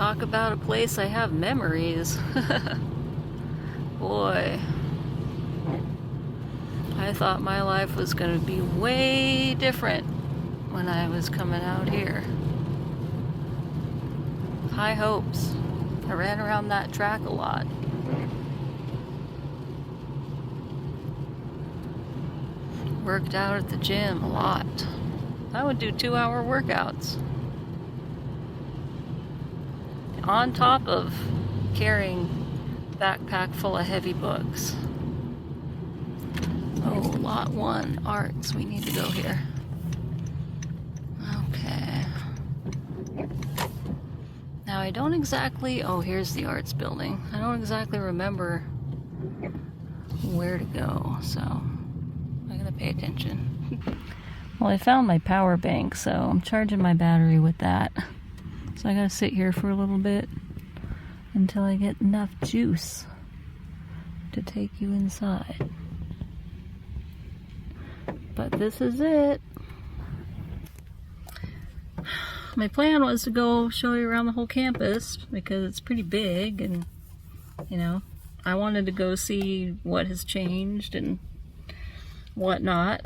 Talk about a place I have memories. Boy, I thought my life was going to be way different when I was coming out here. High hopes. I ran around that track a lot. Worked out at the gym a lot. I would do 2-hour workouts. On top of carrying a backpack full of heavy books. Oh, lot 1, arts. We need to go here. Okay. Now I don't exactly, oh, here's the arts building. I don't exactly remember where to go, so I gotta pay attention. Well, I found my power bank, so I'm charging my battery with that. So I gotta sit here for a little bit until I get enough juice to take you inside. But this is it. My plan was to go show you around the whole campus because it's pretty big, and you know, I wanted to go see what has changed and whatnot,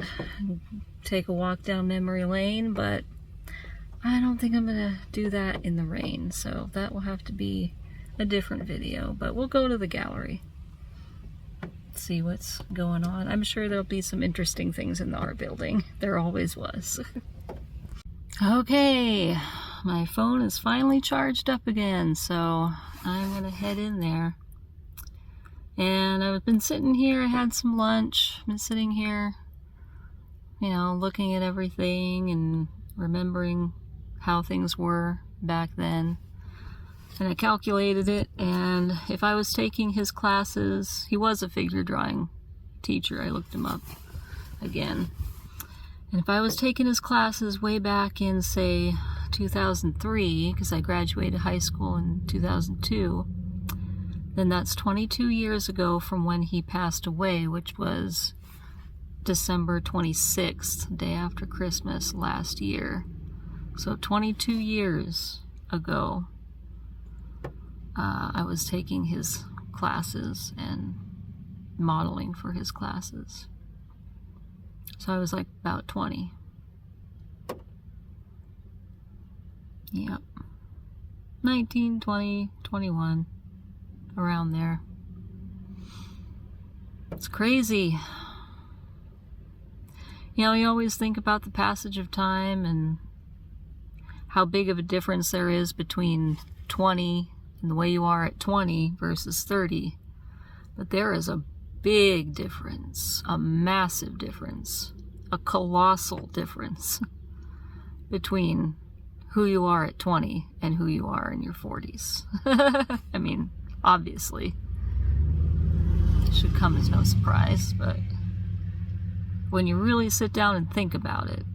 take a walk down memory lane, but I don't think I'm gonna do that in the rain, so that will have to be a different video. But we'll go to the gallery, see what's going on. I'm sure there'll be some interesting things in the art building. There always was. Okay, my phone is finally charged up again, so I'm gonna head in there. And I've been sitting here, I had some lunch, been sitting here, you know, looking at everything and remembering how things were back then. And I calculated it, and if I was taking his classes, he was a figure drawing teacher, I looked him up again. And if I was taking his classes way back in, say, 2003, because I graduated high school in 2002, then that's 22 years ago from when he passed away, which was December 26th, day after Christmas last year. So 22 years ago, I was taking his classes and modeling for his classes. So I was like about 20. Yep. 19, 20, 21, around there. It's crazy. You know, you always think about the passage of time and how big of a difference there is between 20 and the way you are at 20 versus 30. But there is a big difference, a massive difference, a colossal difference between who you are at 20 and who you are in your 40s. I mean, obviously, it should come as no surprise, but when you really sit down and think about it,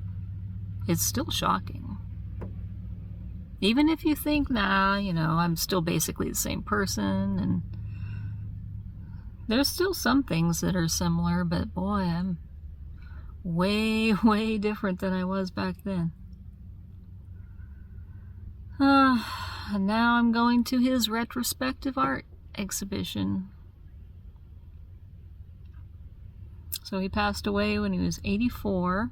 it's still shocking. Even if you think, nah, you know, I'm still basically the same person, and there's still some things that are similar, but boy, I'm way, way different than I was back then. And now I'm going to his retrospective art exhibition. So he passed away when he was 84,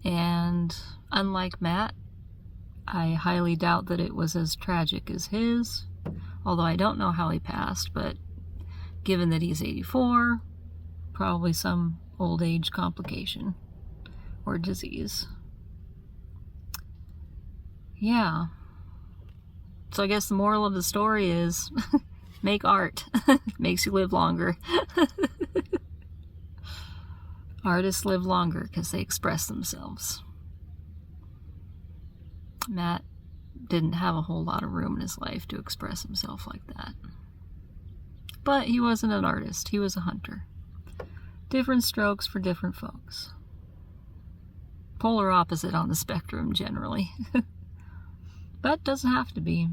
and unlike Matt, I highly doubt that it was as tragic as his, although I don't know how he passed, but given that he's 84, probably some old age complication or disease. Yeah. So I guess the moral of the story is make art. Makes you live longer. Artists live longer because they express themselves. Matt didn't have a whole lot of room in his life to express himself like that. But he wasn't an artist, he was a hunter. Different strokes for different folks. Polar opposite on the spectrum, generally. But doesn't have to be.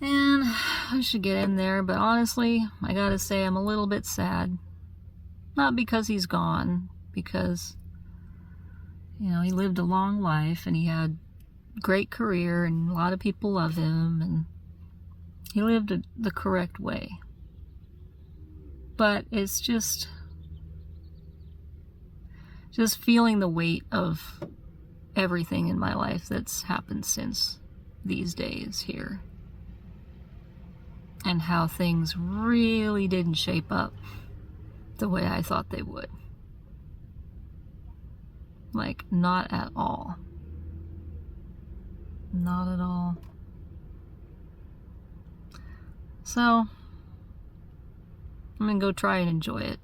And I should get in there, but honestly, I gotta say I'm a little bit sad. Not because he's gone, because, you know, he lived a long life and he had great career, and a lot of people love him, and he lived the correct way. But it's just feeling the weight of everything in my life that's happened since these days here, and how things really didn't shape up the way I thought they would. Like, not at all. Not at all. So, I'm gonna go try and enjoy it.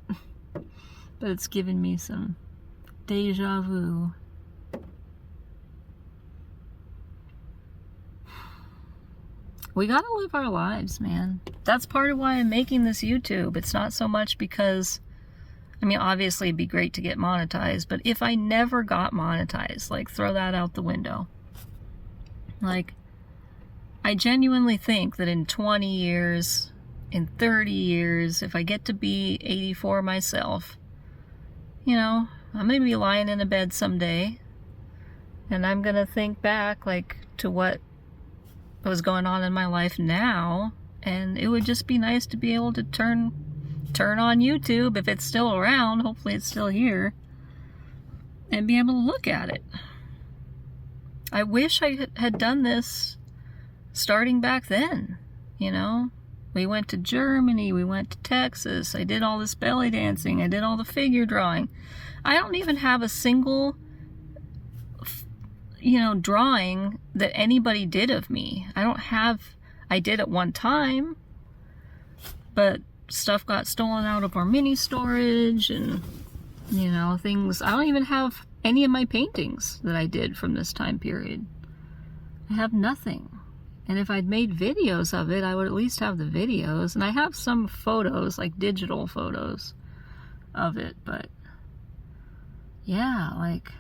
But it's given me some deja vu. We gotta live our lives, man. That's part of why I'm making this YouTube. It's not so much because, I mean, obviously it'd be great to get monetized, but if I never got monetized, like, throw that out the window. Like, I genuinely think that in 20 years, in 30 years, if I get to be 84 myself, you know, I'm gonna be lying in a bed someday, and I'm gonna think back, like, to what was going on in my life now, and it would just be nice to be able to turn on YouTube, if it's still around, hopefully it's still here, and be able to look at it. I wish I had done this starting back then, you know? We went to Germany, we went to Texas, I did all this belly dancing, I did all the figure drawing. I don't even have a single, you know, drawing that anybody did of me. I did at one time, but stuff got stolen out of our mini storage, and, you know, things. I don't even have any of my paintings that I did from this time period. I have nothing. And if I'd made videos of it, I would at least have the videos. And I have some photos, like digital photos of it, but yeah, like,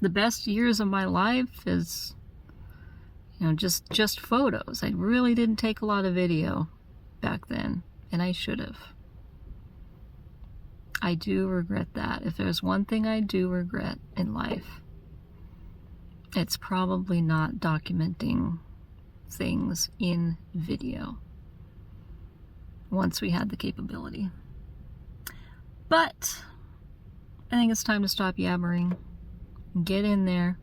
the best years of my life is, you know, just photos. I really didn't take a lot of video back then, and I should have. I do regret that. If there's one thing I do regret in life, it's probably not documenting things in video once we had the capability. But I think it's time to stop yammering, get in there,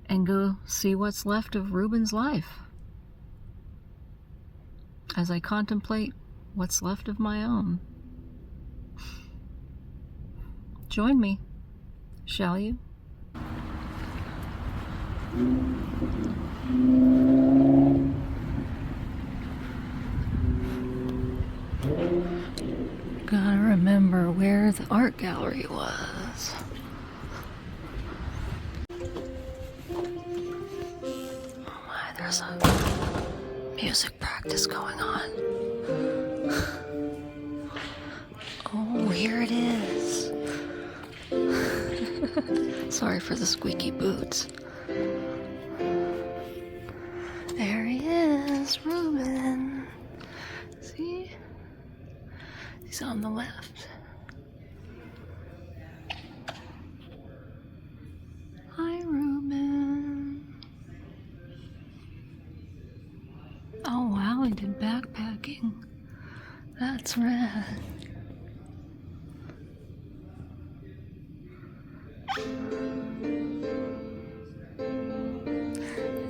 and go see what's left of Ruben's life as I contemplate what's left of my own. Join me, shall you? Gotta remember where the art gallery was. Oh my, there's a music practice going on. Oh, here it is. Sorry for the squeaky boots. There he is, Rueben. See? He's on the left. Hi, Rueben. Oh wow, he did backpacking. That's rad.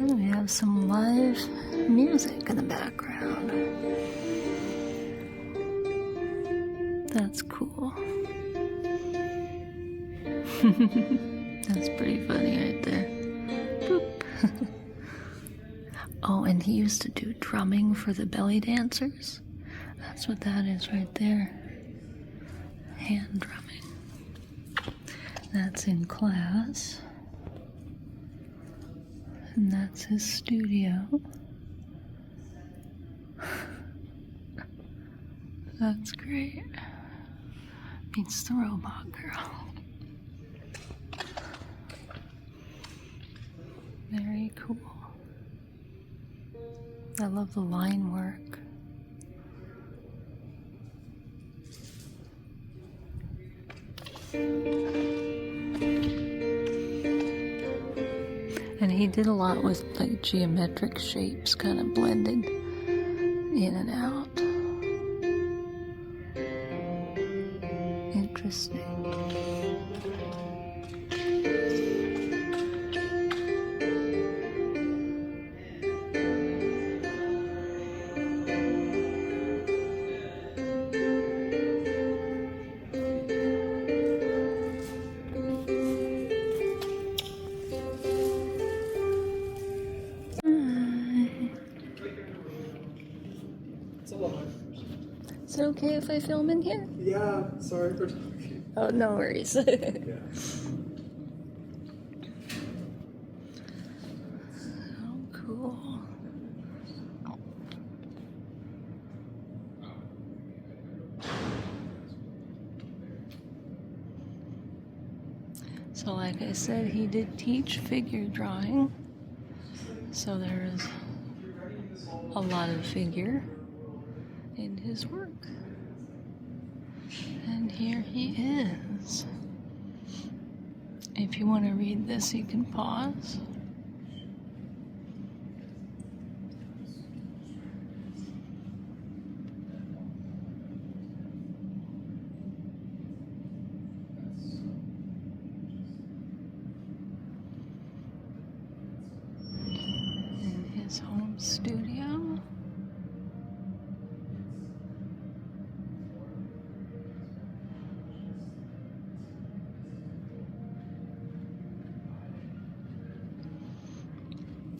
And we have some live music in the background. That's cool. That's pretty funny right there. Boop. Oh, and he used to do drumming for the belly dancers. That's what that is right there. Hand drumming. That's in class. And that's his studio. That's great. Meets the robot girl. Very cool. I love the line work. he did a lot with like geometric shapes, kind of blended in and out. Interesting. Is it okay if I film in here? Yeah, sorry for talking. Oh, no worries. Yeah. Oh, cool. So like I said, he did teach figure drawing. So there is a lot of figure in his work. And here he is. If you want to read this, you can pause. In his home studio.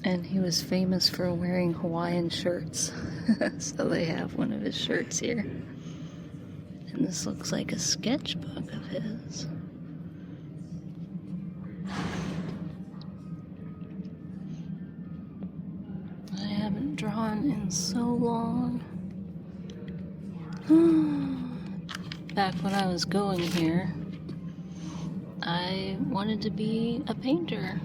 And he was famous for wearing Hawaiian shirts. So they have one of his shirts here. And this looks like a sketchbook of his. I haven't drawn in so long. Back when I was going here, I wanted to be a painter.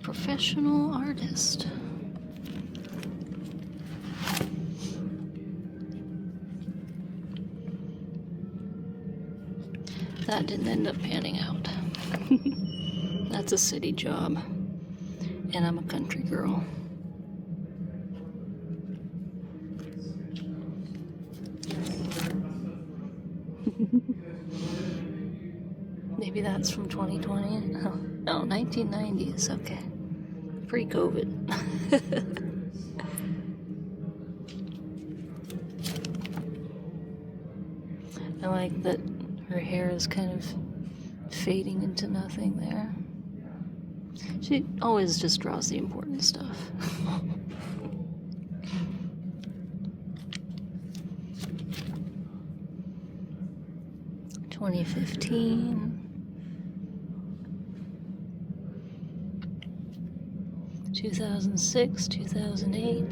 Professional artist. That didn't end up panning out. That's a city job, and I'm a country girl. Maybe that's from 2020. Oh, no, 1990s. Okay. Pre-COVID. I like that her hair is kind of fading into nothing there. She always just draws the important stuff. 2015. 2006, 2008,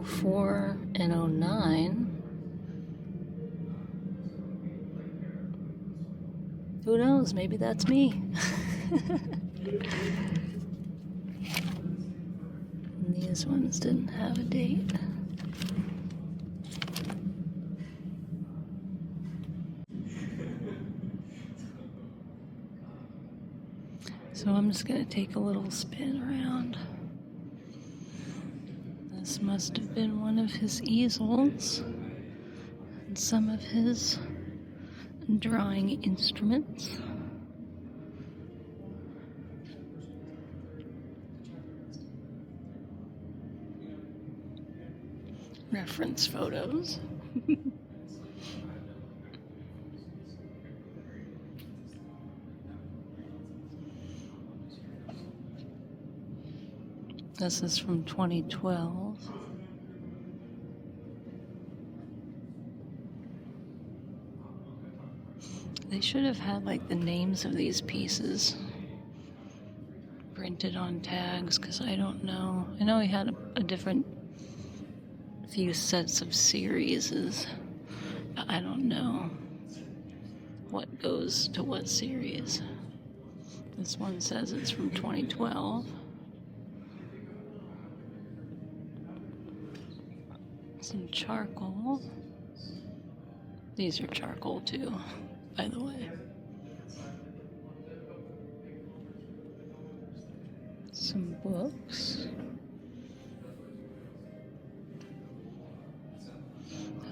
04, and 09. Who knows? Maybe that's me. And these ones didn't have a date. So I'm just going to take a little spin around. This must have been one of his easels and some of his drawing instruments. Reference photos. This is from 2012. They should have had like the names of these pieces printed on tags, because I don't know. I know he had a different few sets of series, but I don't know what goes to what series. This one says it's from 2012. Some charcoal. These are charcoal too, by the way. Some books.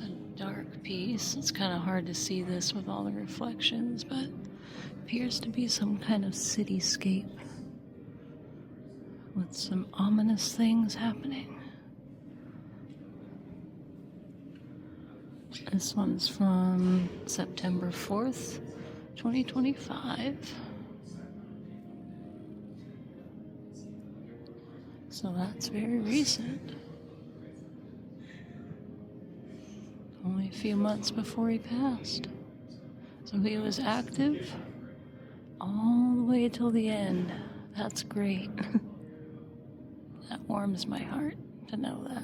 A dark piece. It's kind of hard to see this with all the reflections, but appears to be some kind of cityscape with some ominous things happening. This one's from September 4th, 2025. So that's very recent. Only a few months before he passed. So he was active all the way till the end. That's great. That warms my heart to know that.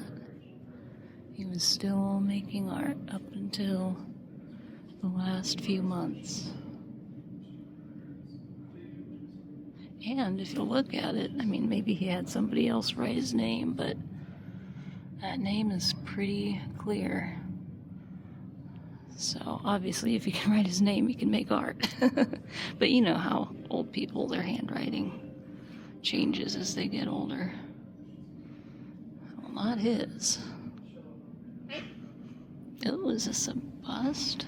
He was still making art up until the last few months. And if you look at it, I mean, maybe he had somebody else write his name, but that name is pretty clear. So obviously if he can write his name, he can make art. But you know how old people, their handwriting changes as they get older. Well, not his. Oh, is this a bust?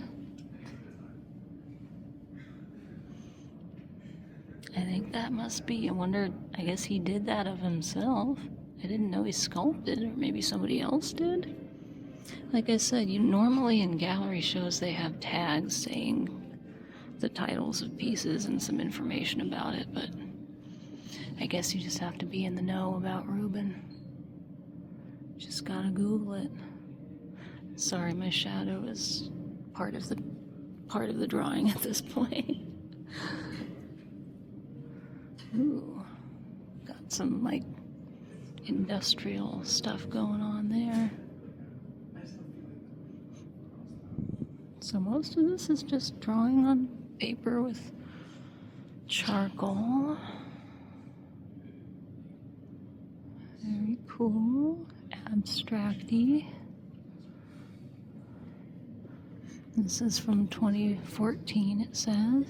I think that must be. I wonder, I guess he did that of himself. I didn't know he sculpted, or maybe somebody else did. Like I said, normally in gallery shows they have tags saying the titles of pieces and some information about it, but I guess you just have to be in the know about Rueben. Just gotta Google it. Sorry, my shadow is part of the drawing at this point. Ooh, got some like industrial stuff going on there. So most of this is just drawing on paper with charcoal. Very cool, abstract-y. This is from 2014, it says.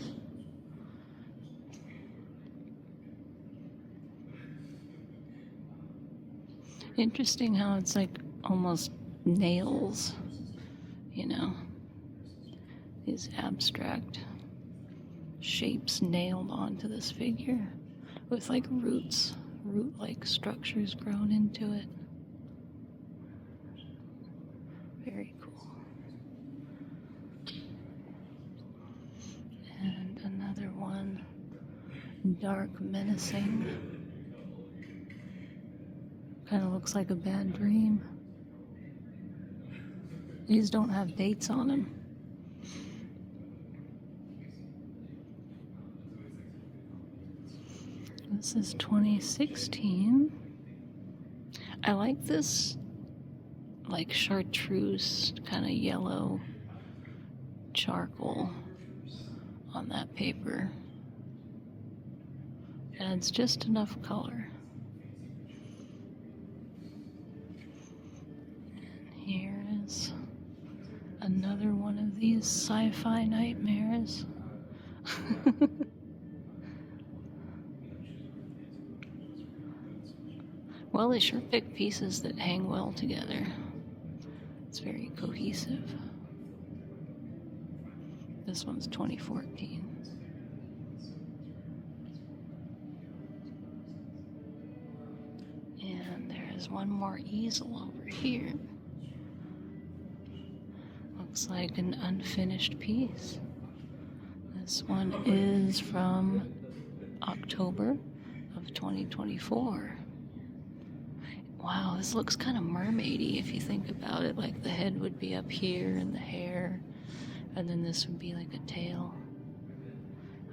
Interesting how it's like almost nails, you know, these abstract shapes nailed onto this figure with like root-like structures grown into it. Very cool. And another one, dark, menacing. Kind of looks like a bad dream. These don't have dates on them. This is 2016. I like this like chartreuse kind of yellow charcoal on that paper. It adds just enough color. Here is another one of these sci-fi nightmares. Well, they sure pick pieces that hang well together. It's very cohesive. This one's 2014. And there is one more easel over here. Looks like an unfinished piece. This one is from October of 2024. Wow, this looks kind of mermaidy if you think about it. Like the head would be up here and the hair, and then this would be like a tail.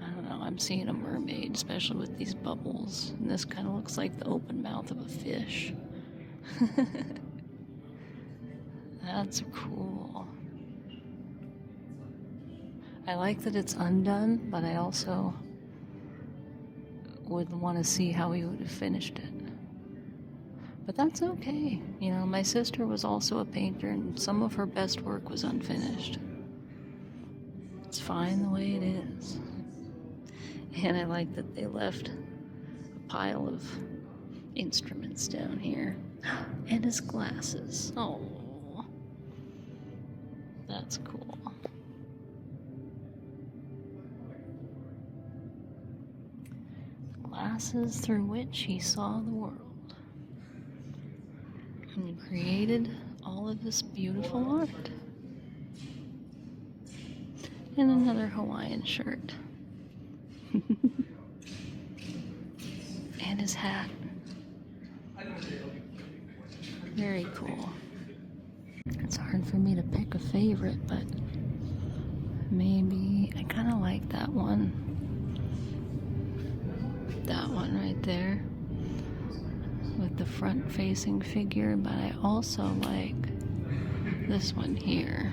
I don't know, I'm seeing a mermaid, especially with these bubbles. And this kind of looks like the open mouth of a fish. That's cool. I like that it's undone, but I also would want to see how he would have finished it. But that's okay. You know, my sister was also a painter, and some of her best work was unfinished. It's fine the way it is. And I like that they left a pile of instruments down here. And his glasses. Oh, that's cool. Glasses through which he saw the world. And created all of this beautiful art. And another Hawaiian shirt. And his hat. Very cool. It's hard for me to pick a favorite, but maybe I kind of like that one. That one right there with the front-facing figure, but I also like this one here.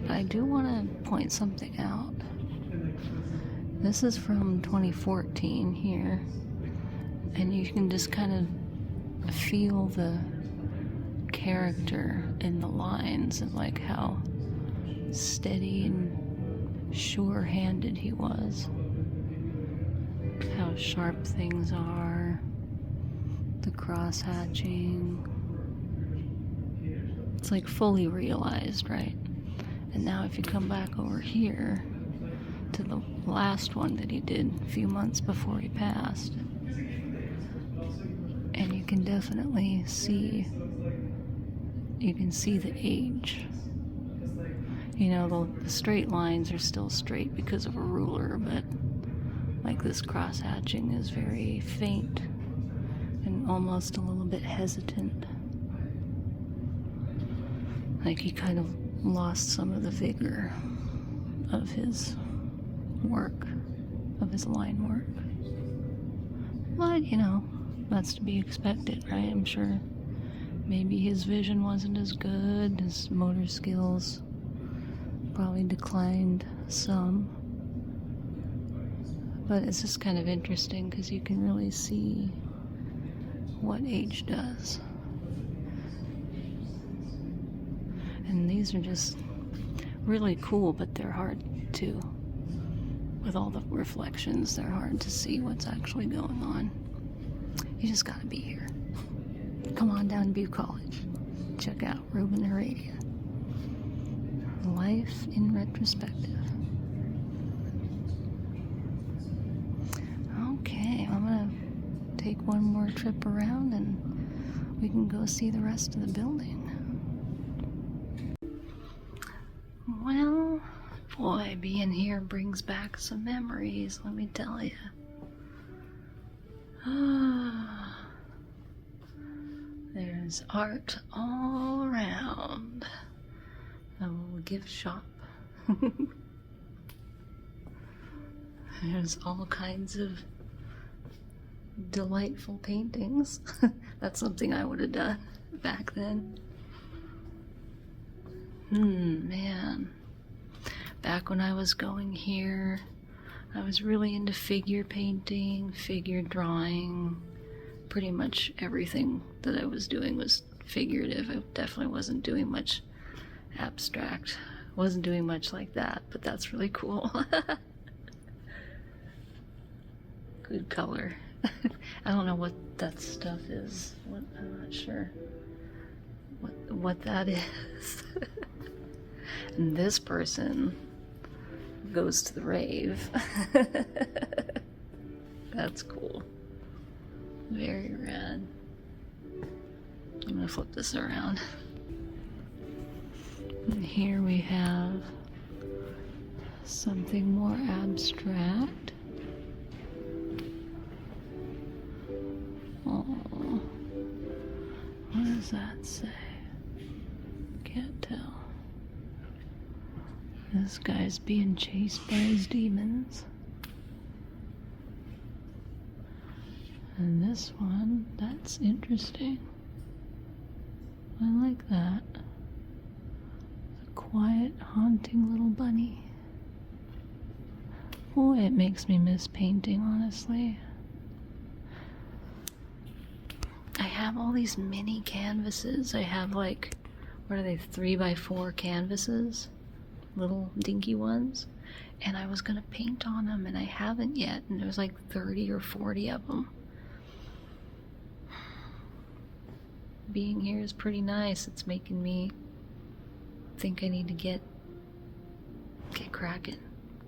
But I do want to point something out. This is from 2014 here, and you can just kind of feel the character in the lines and like how steady and sure-handed he was. How sharp things are, the cross-hatching. It's like fully realized, right? And now if you come back over here to the last one that he did a few months before he passed, and you can definitely see, you can see the age. You know, the straight lines are still straight because of a ruler, but like this cross-hatching is very faint and almost a little bit hesitant. Like he kind of lost some of the vigor of his work, of his line work. But, you know, that's to be expected, right? I'm sure maybe his vision wasn't as good, his motor skills probably declined some. But it's just kind of interesting because you can really see what age does. And these are just really cool, but they're hard to, with all the reflections, they're hard to see what's actually going on. You just gotta be here. Come on down to Butte College. Check out Rueben Heredia. Life in retrospective. Okay, I'm gonna take one more trip around and we can go see the rest of the building. Well, boy, being here brings back some memories, let me tell you. There's art all around. A little gift shop. There's all kinds of delightful paintings. That's something I would have done back then. Man. Back when I was going here, I was really into figure painting, figure drawing. Pretty much everything that I was doing was figurative. I definitely wasn't doing much abstract. Wasn't doing much like that, but that's really cool. Good color. I don't know what that stuff is. I'm not sure what that is. And this person goes to the rave. That's cool. Very rad. I'm gonna flip this around. And here we have something more abstract. Oh, what does that say? Can't tell. This guy's being chased by his demons. And this one, that's interesting. I like that. A quiet, haunting little bunny. Boy, it makes me miss painting, honestly. I have all these mini canvases. I have like, what are they, 3x4 canvases? Little dinky ones. And I was gonna paint on them and I haven't yet. And there's like 30 or 40 of them. being here is pretty nice. It's making me think I need to get cracking.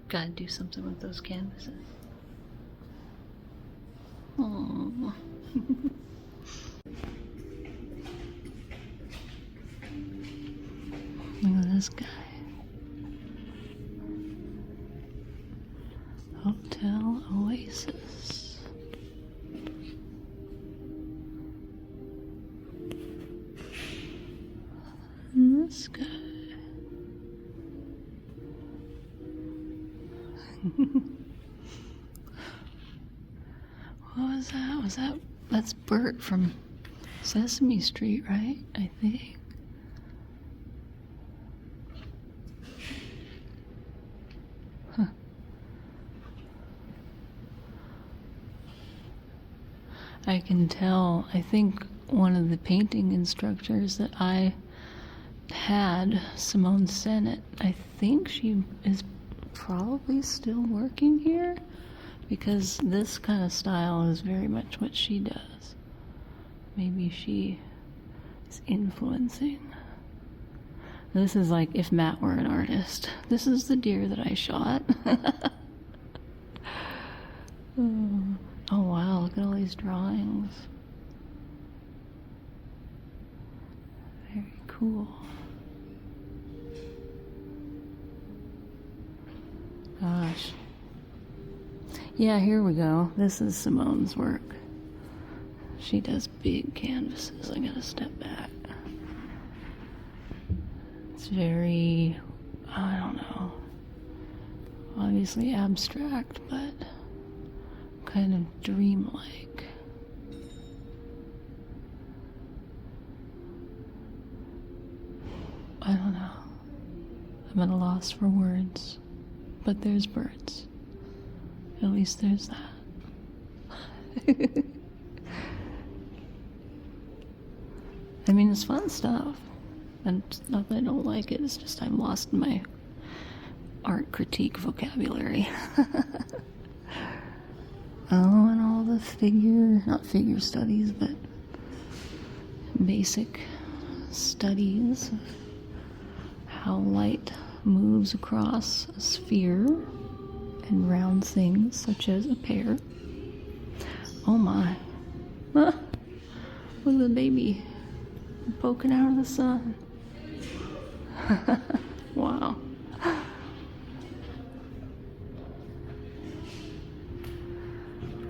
Gotta do something with those canvases. Oh. Look at this guy. Hotel Oasis. And this guy. What was that? That's Bert from Sesame Street, right? I think. Huh. I can tell. I think one of the painting instructors that I had, Simone Sennett, I think she is probably still working here, because this kind of style is very much what she does. Maybe she is influencing. This is like if Matt were an artist. This is the deer that I shot. Oh wow, look at all these drawings. Very cool. Gosh. Yeah, here we go. This is Simone's work. She does big canvases. I gotta step back. It's very, I don't know, obviously abstract, but kind of dreamlike. I don't know. I'm at a loss for words. But there's birds. At least there's that. I mean, it's fun stuff. And it's not that I don't like it, it's just I'm lost in my art critique vocabulary. Oh, and all the not figure studies, but basic studies of how light moves across a sphere and round things such as a pear. Oh my. Ah, look at the baby poking out of the sun. Wow.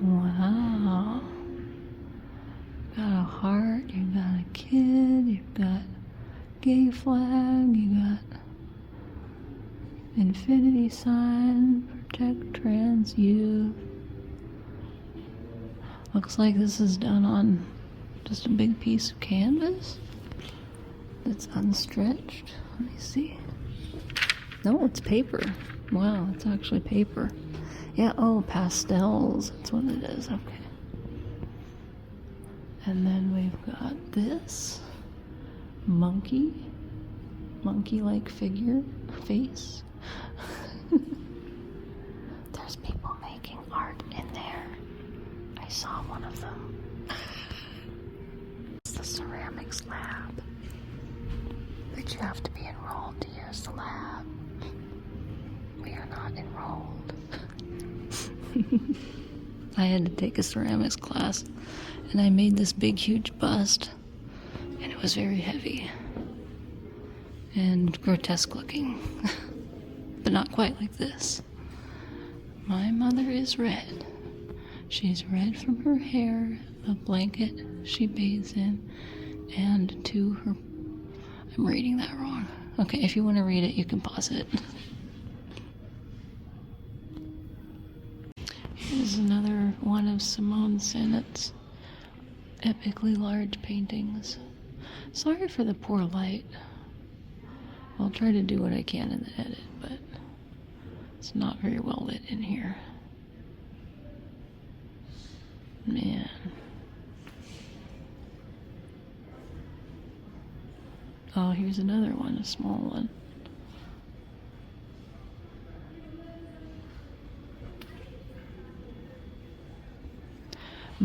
Wow. Got a heart, you got a kid, you've got gay flag, you got infinity sign, protect trans youth. Looks like this is done on just a big piece of canvas that's unstretched. Let me see. No, it's paper. Wow, it's actually paper. Yeah, oh, pastels. That's what it is. Okay. And then we've got this monkey-like figure, face. There's people making art in there. I saw one of them. It's the ceramics lab. But you have to be enrolled to use the lab. We are not enrolled. I had to take a ceramics class, and I made this big, huge bust, and it was very heavy and grotesque looking, but not quite like this. My mother is red. She's red from her hair, the blanket she bathes in, and to her... I'm reading that wrong. Okay, if you want to read it, you can pause it. Here's another one of Simone Sennett's epically large paintings. Sorry for the poor light. I'll try to do what I can in the edit, but it's not very well lit in here. Man. Oh, here's another one, a small one.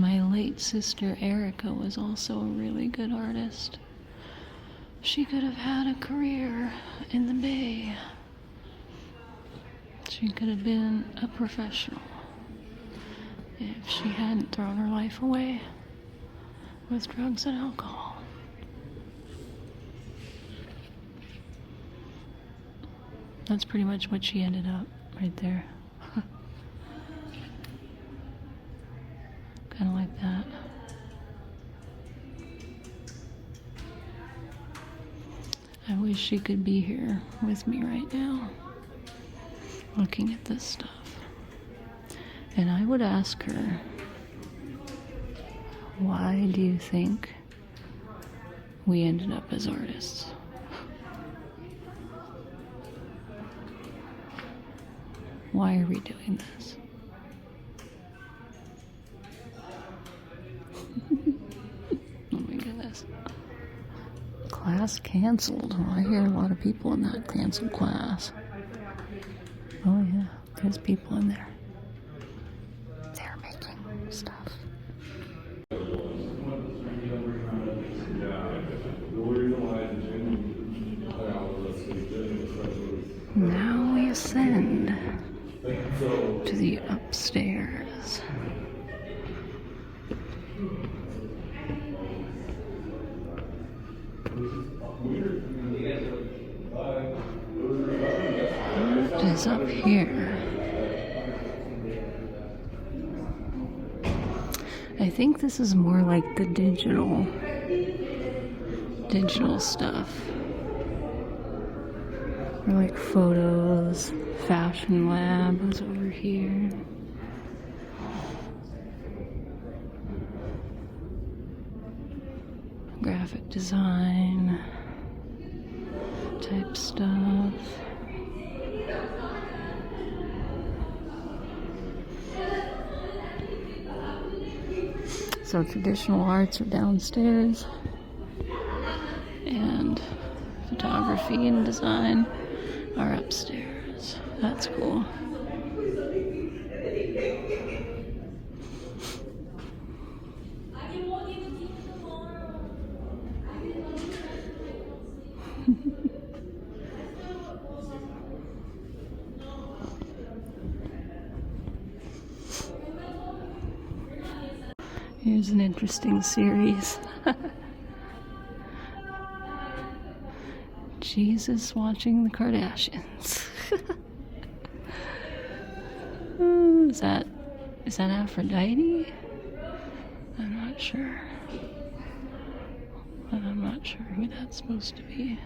My late sister Erica was also a really good artist. She could have had a career in the Bay. She could have been a professional if she hadn't thrown her life away with drugs and alcohol. That's pretty much what she ended up right there. Kind of like that. I wish she could be here with me right now, looking at this stuff. And I would ask her, why do you think we ended up as artists? Why are we doing this? Oh my goodness. Class canceled. Well, I hear a lot of people in that canceled class. Oh yeah, there's people in there. They're making stuff. Now we ascend to the upstairs. What is up here? I think this is more like the digital stuff. Or like photos. Fashion lab is over here. Graphic design type stuff. So traditional arts are downstairs, and photography and design are upstairs. That's cool. Here's an interesting series. Jesus watching the Kardashians. Is that Aphrodite? I'm not sure. I'm not sure who that's supposed to be.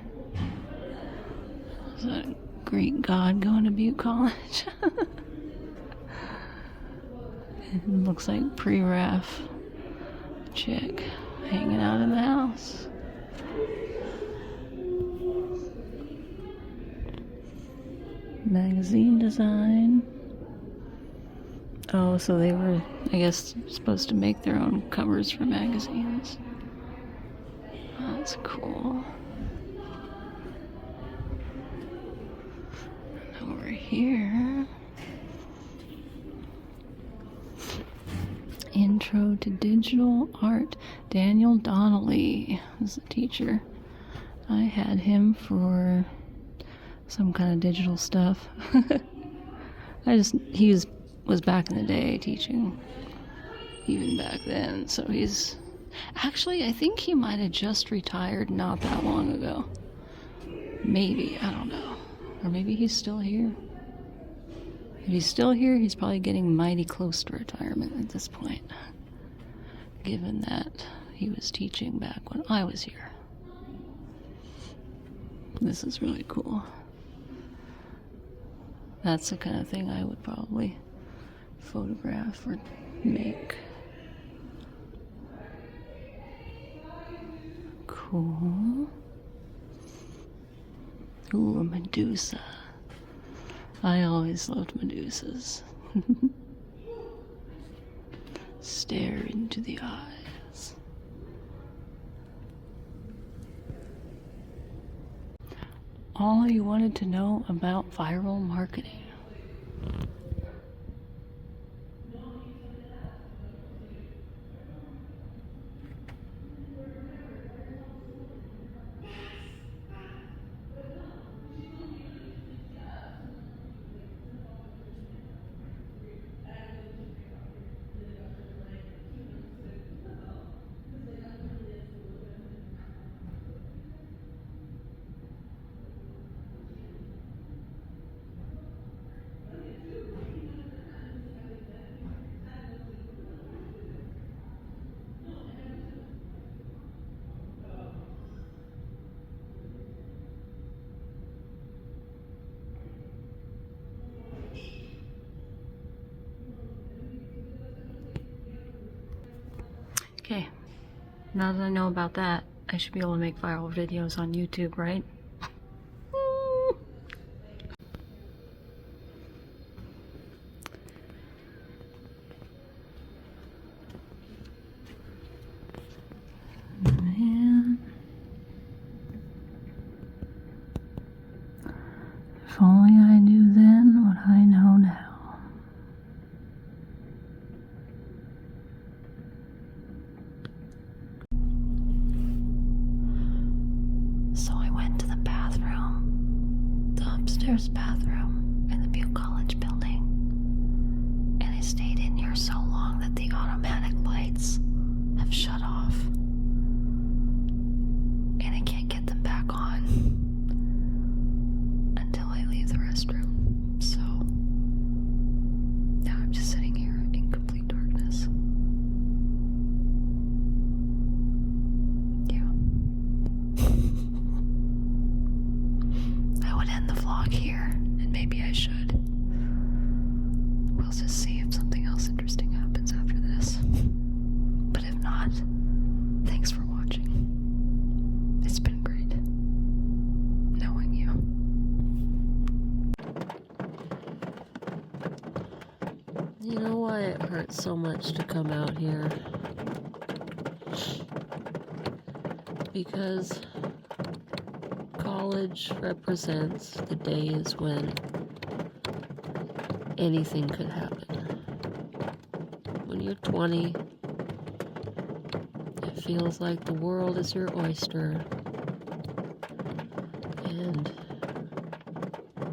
Is that a Greek god going to Butte College? It looks like pre-ref chick hanging out in the house. Magazine design. Oh, so they were, I guess, supposed to make their own covers for magazines. That's cool. And over here, Intro to Digital Art. Daniel Donnelly is the teacher. I had him for some kind of digital stuff. He was back in the day teaching, even back then. So he's, actually, I think he might have just retired not that long ago. Maybe, I don't know. Or maybe he's still here. If he's still here, he's probably getting mighty close to retirement at this point, given that he was teaching back when I was here. This is really cool. That's the kind of thing I would probably photograph or make. Cool. Ooh, a Medusa. I always loved Medusas. Stare into the eyes. All you wanted to know about viral marketing. Now that I know about that, I should be able to make viral videos on YouTube, right? Man. If only I knew then what I know now. So I went to the bathroom, the upstairs bathroom in the Butte College building, and I stayed in here so long that the automatic lights have shut off, and I can't get them back on until I leave the restroom. So now I'm just sitting here in complete darkness. Yeah. I would end the vlog here, and maybe I should. We'll just see if something else interesting happens after this. But if not, thanks for watching. It's been great knowing you. You know why it hurts so much to come out here? Because college represents the days when anything could happen. When you're 20, it feels like the world is your oyster, and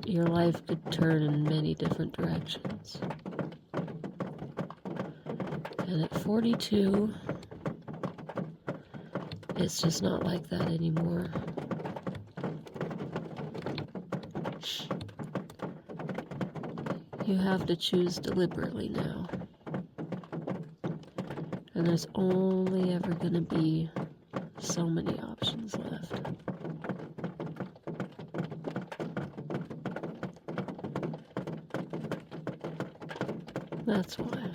your life could turn in many different directions. And at 42, it's just not like that anymore. You have to choose deliberately now. And there's only ever going to be so many options left. That's why.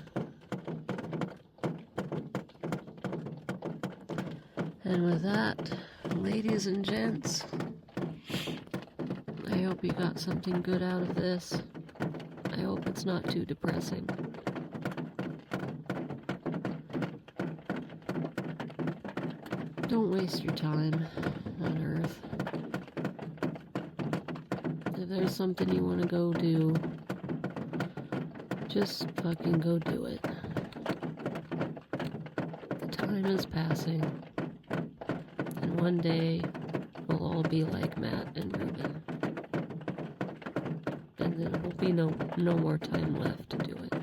And with that, ladies and gents, I hope you got something good out of this. I hope it's not too depressing. Don't waste your time on Earth. If there's something you want to go do, just fucking go do it. The time is passing, and one day we'll all be like Matt and Rueben. And there will be no more time left to do it.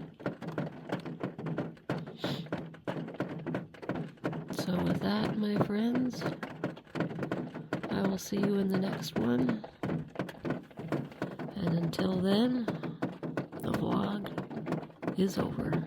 So with that, my friends, I will see you in the next one. And until then, the vlog is over.